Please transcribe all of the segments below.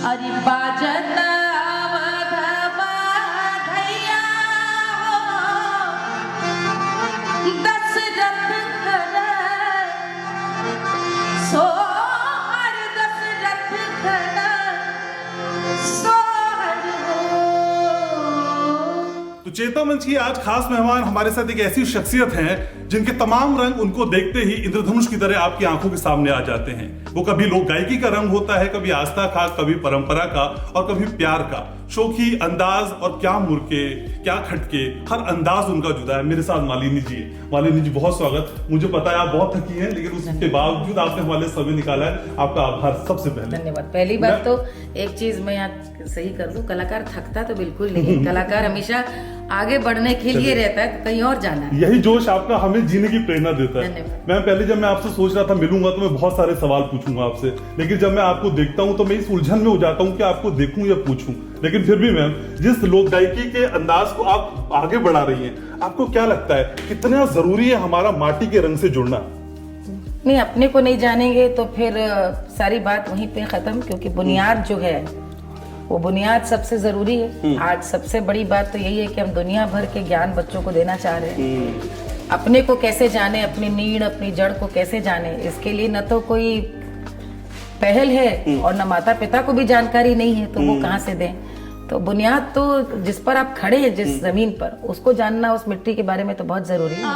अरे बाजत अवध बाधैया हो, दशरथ कर सोहर, दशरथ कर सोहर हो। तो चेता मंच की आज खास मेहमान हमारे साथ एक ऐसी शख्सियत हैं जिनके तमाम रंग उनको देखते ही इंद्रधनुष की तरह आपकी आंखों के सामने आ जाते हैं। वो कभी लोक गायकी का रंग होता है, कभी आस्था का, कभी परंपरा का और कभी प्यार का। शोखी अंदाज और क्या मुर्के क्या खटके, हर अंदाज उनका जुदा है। मेरे साथ मालिनी जी है। मालिनी जी बहुत स्वागत। मुझे पता है आप बहुत थकी हैं, लेकिन उसके बावजूद आपने हमारे समय निकाला है, आपका आभार सबसे पहले। धन्यवाद। पहली बात तो एक चीज मैं यहाँ सही कर दूं, कलाकार थकता तो बिल्कुल नहीं। कलाकार हमेशा आगे बढ़ने के लिए रहता है, कहीं और जाना है। यही जोश आपका हमें जीने की प्रेरणा देता है। धन्यवाद। मैं पहले जब मैं आपसे सोच रहा था मिलूंगा तो मैं बहुत सारे सवाल पूछूंगा आपसे, लेकिन जब मैं आपको देखता हूं तो मैं इस उलझन में हो जाता हूं कि आपको देखूं या पूछूं। लेकिन फिर भी मैम, जिस लोक गायकी के अंदाज को आप आगे बढ़ा रही हैं, आपको क्या लगता है कितना जरूरी है हमारा माटी के रंग से जुड़ना? नहीं, अपने को नहीं जानेंगे तो फिर सारी बात वहीं पे खत्म, क्योंकि बुनियाद जो है वो बुनियाद सबसे जरूरी है। आज सबसे बड़ी बात तो यही है कि हम दुनिया भर के ज्ञान बच्चों को देना चाह रहे हैं। अपने को कैसे जाने, अपनी नीड़ अपनी जड़ को कैसे जाने, इसके लिए न तो कोई पहल है और न माता पिता को भी जानकारी नहीं है, तो वो कहाँ से दें। तो बुनियाद तो जिस पर आप खड़े हैं, जिस जमीन पर, उसको जानना, उस मिट्टी के बारे में तो बहुत जरूरी है।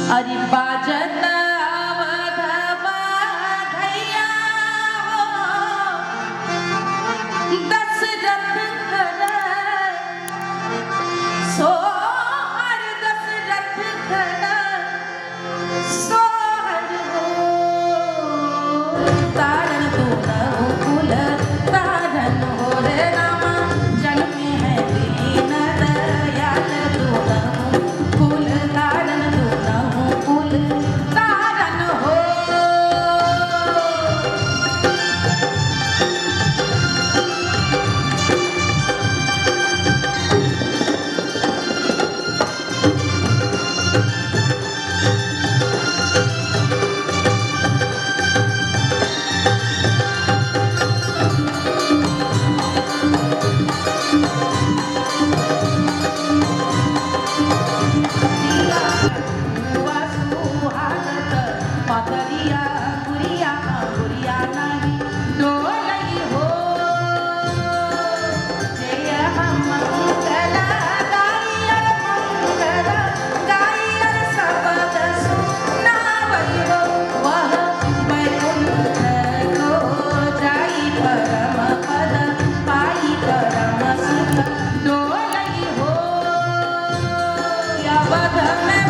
अरे बाजत अवध बाधैया हो, दशरथ कर सोहर, दशरथ कर सोहर हो। तारण तू कुल तारण हो रे रामा, जन्मे है दीन दयाल तू कुल तारण, तू कुल तारण हो। पतरिया गुरिया गुरिया नहीं डोलई हो। जय हम मंगल गायर, मंगल गायर शब्द सुनावई हो। वह वैकुंठ को जाई परम पद पाई, परम सुख डोलई हो। अवध में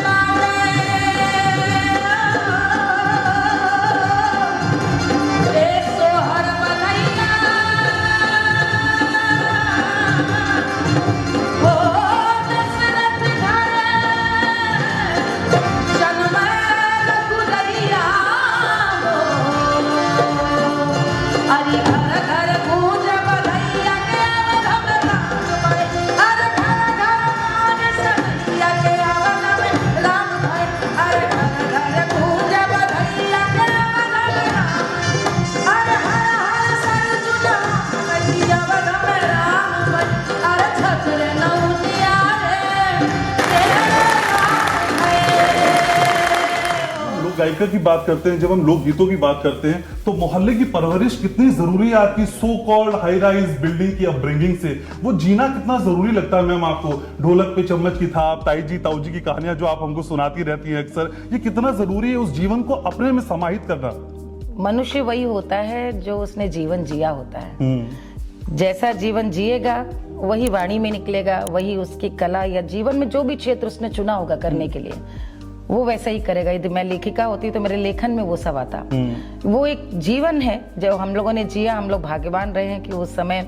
गायिका की बात करते हैं, जब हम लोक गीतों की बात करते हैं, तो मोहल्ले की परवरिश कितनी जरूरी है आपकी so called high rise building की अपब्रिंगिंग से? वो जीना कितना जरूरी लगता है मैम आपको? ढोलक पे चम्मच की थाप, ताई जी ताऊ जी की कहानियां जो आप हमको सुनाती रहती हैं अक्सर, ये कितना जरूरी है उस जीवन को अपने में समाहित करना? मनुष्य वही होता है जो उसने जीवन जिया होता है। जैसा जीवन जिएगा वही वाणी में निकलेगा, वही उसकी कला या जीवन में जो भी क्षेत्र उसने चुना होगा करने के लिए, वो वैसा ही करेगा। यदि मैं लेखिका होती तो मेरे लेखन में वो सब आता। वो एक जीवन है जो हम लोगों ने जिया। हम लोग भाग्यवान रहे हैं कि उस समय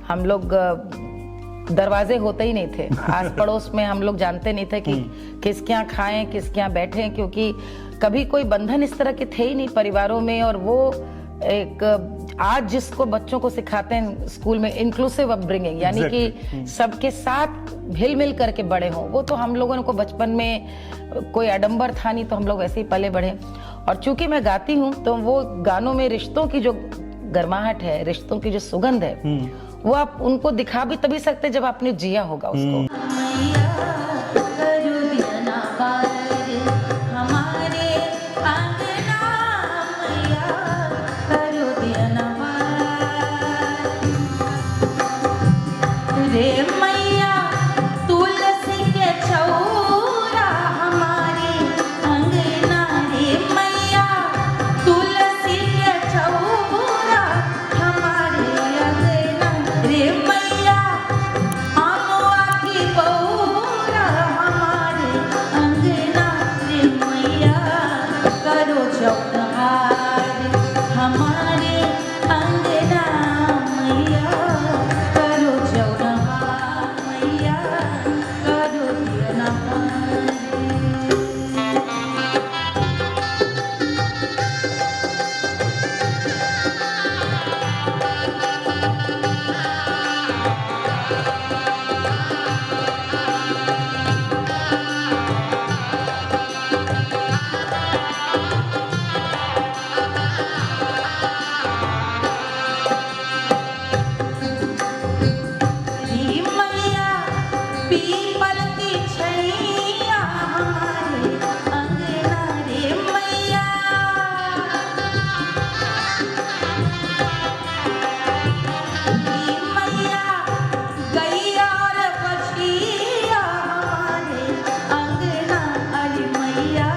हम लोग दरवाजे होते ही नहीं थे, आस पड़ोस में हम लोग जानते नहीं थे कि किसके यहाँ खाएं, किसके यहाँ बैठें, क्योंकि कभी कोई बंधन इस तरह के थे ही नहीं परिवारों में। और वो एक आज जिसको बच्चों को सिखाते हैं स्कूल में इंक्लूसिव अपब्रिंगिंग, यानी कि सबके साथ हिल मिल करके बड़े हों, वो तो हम लोगों को बचपन में कोई आडंबर था नहीं, तो हम लोग ऐसे ही पले बढ़े। और चूंकि मैं गाती हूँ तो वो गानों में रिश्तों की जो गर्माहट है, रिश्तों की जो सुगंध है, वो आप उनको दिखा भी तभी सकते जब आपने जिया होगा उसको। रे मैया तुलसी के चौरा हमारे अंगना, रे मैया तुलसी के चौरा हमारे अंगना, रे मैया अमवा की बौरा हमारे अंगना, रे मैया करो चौहार हमारे अंगना, मैया करो चौहार, मैया करो दियनहार। रे मैया पीपल की छैया हमारे अंगना, रे मैया रे मैया गैया और बछिया हमारे अंगना, अरे मैया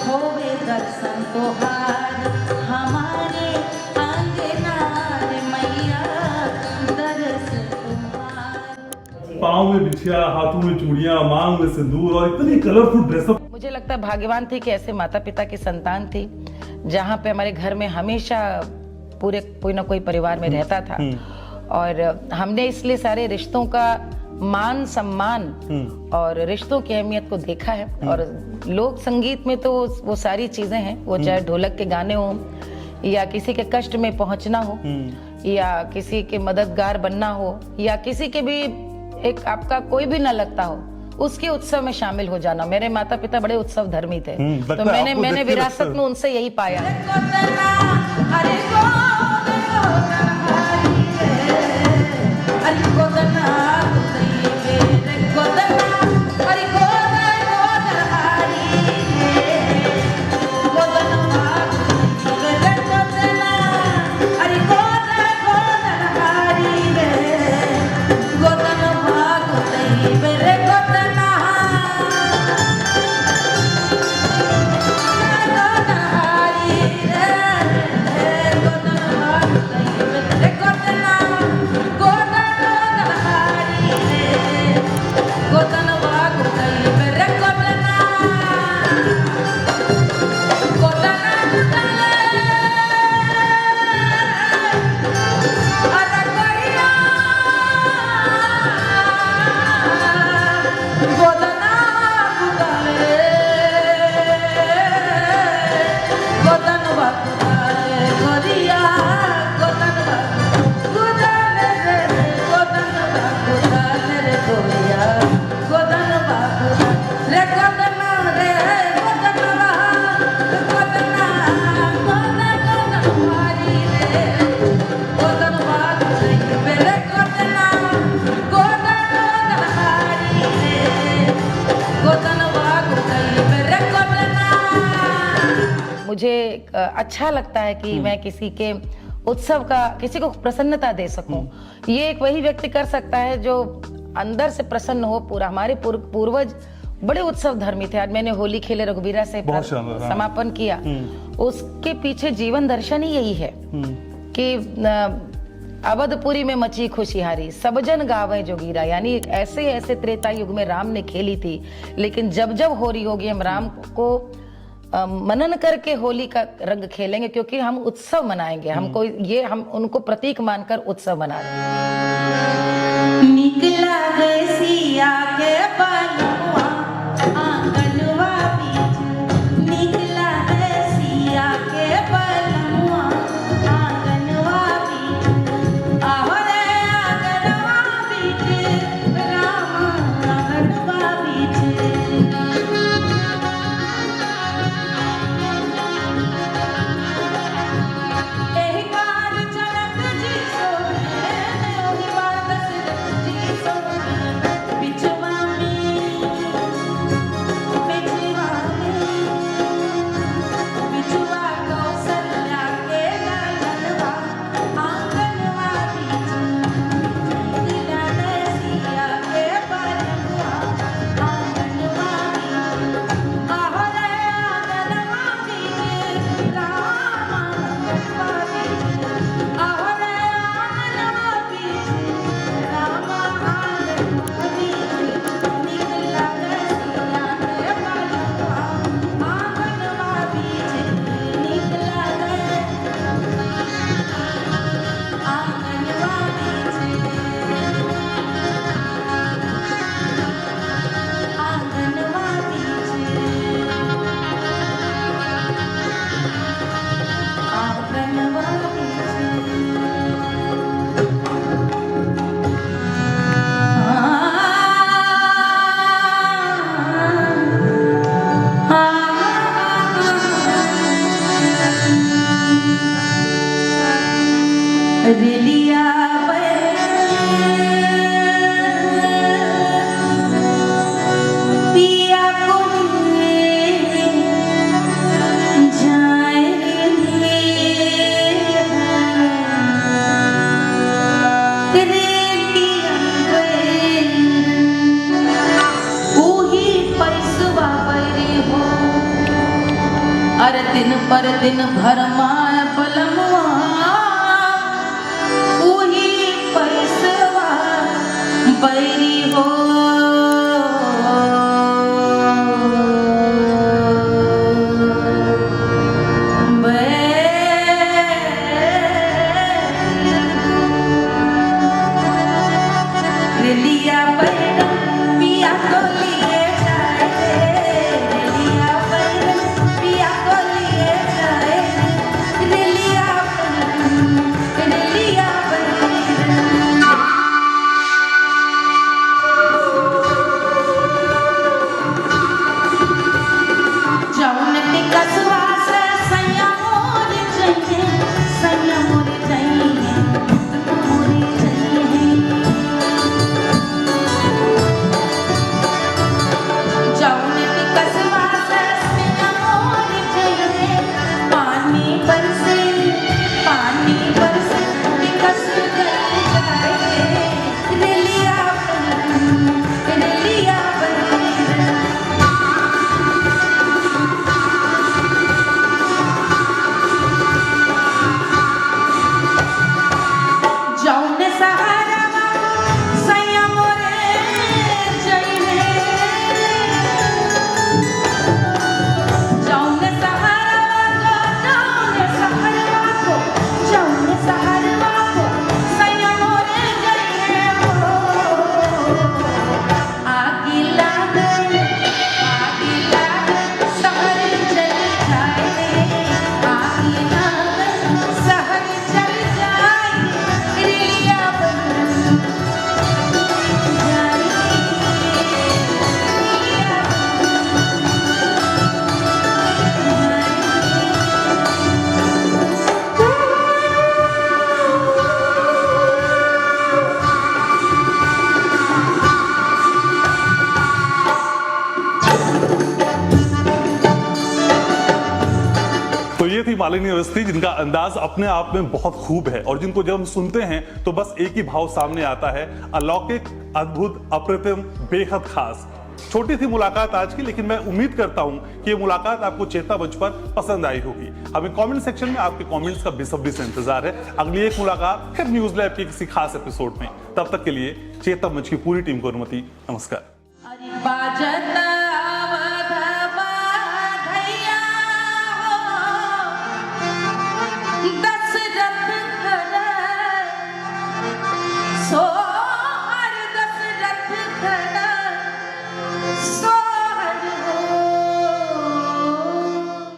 होवे दर्शन तोहार हमारे अंगना, रे मैया दर्श तुम्हार। पाँव में बिछिया, हाथों में चूड़ियां, मांग में सिंदूर और इतनी कलरफुल ड्रेसअप। मुझे लगता है भाग्यवान थी कि ऐसे माता पिता की संतान थी, जहाँ पे हमारे घर में हमेशा पूरे कोई ना कोई परिवार में रहता था। और हमने इसलिए सारे रिश्तों का मान सम्मान और रिश्तों की अहमियत को देखा है। और लोक संगीत में तो वो सारी चीजें हैं, वो चाहे ढोलक के गाने हों या किसी के कष्ट में पहुंचना हो या किसी के मददगार बनना हो या किसी के भी एक आपका कोई भी न लगता हो, उसके उत्सव में शामिल हो जाना। मेरे माता पिता बड़े उत्सव धर्मी थे, लगता तो है मैंने आपको मैंने देख के विरासत लगता है। में उनसे यही पाया। अरे गोदना मुझे अच्छा लगता है कि मैं किसी के उत्सव का किसी को प्रसन्नता दे सकूं। ये एक वही व्यक्ति कर सकता है जो अंदर से प्रसन्न हो पूरा। हमारे पूर्वज बड़े उत्सव धर्मी थे। आज मैंने होली खेले रघुबीरा से बहुत शानदार, हाँ। समापन किया। उसके पीछे जीवन दर्शन ही यही है कि अवधपुरी में मची खुशिहारी, सब जन गावे जोगीरा। यानी ऐसे ऐसे त्रेता युग में राम ने खेली थी, लेकिन जब जब होली होगी हम राम को मनन करके होली का रंग खेलेंगे, क्योंकि हम उत्सव मनाएंगे। हमको ये हम उनको प्रतीक मानकर उत्सव मना रहे हैं। निकला है सिया के बलुआ आंगनवा बीच, निकला है सिया के बलुआ आंगनवा पर दिन भर माय बलमुआ उही पैसवा बैरी हो लिया बैरन पिया को लिए जाए लिया बैरन पिया को लिए जाए लिया बैरन जौन के कसवा से सैया मोर चाहिए सैया मोर चाहिए मोर चाहिए जौन के कसवा से सैया मोर चाहिए पानी बरसे कस गई जाए लिया जौन सहारा सैया मोरे चाहिए जौन सहारा को सैया मोरे चाहिए आगी लाग शहर चल जाए आगी लाग शहर चल जाए लिया तो ये थी मालिनी अवस्थी, जिनका अंदाज अपने आप में बहुत खूब है और जिनको जब हम सुनते हैं तो बस एक ही भाव सामने आता है, अलौकिक, अद्भुत, अप्रतिम, बेहद खास। छोटी सी मुलाकात आज की, लेकिन मैं उम्मीद करता हूं कि ये मुलाकात आपको चेतना मंच पर पसंद आई होगी। हमें कमेंट सेक्शन में आपके कमेंट्स का बेसब्री से इंतजार है। अगली एक मुलाकात फिर न्यूज लैब के किसी खास एपिसोड में। तब तक के लिए चेतना मंच की पूरी टीम को अनुमति, नमस्कार। अरे बाजत आवध बाधैया हो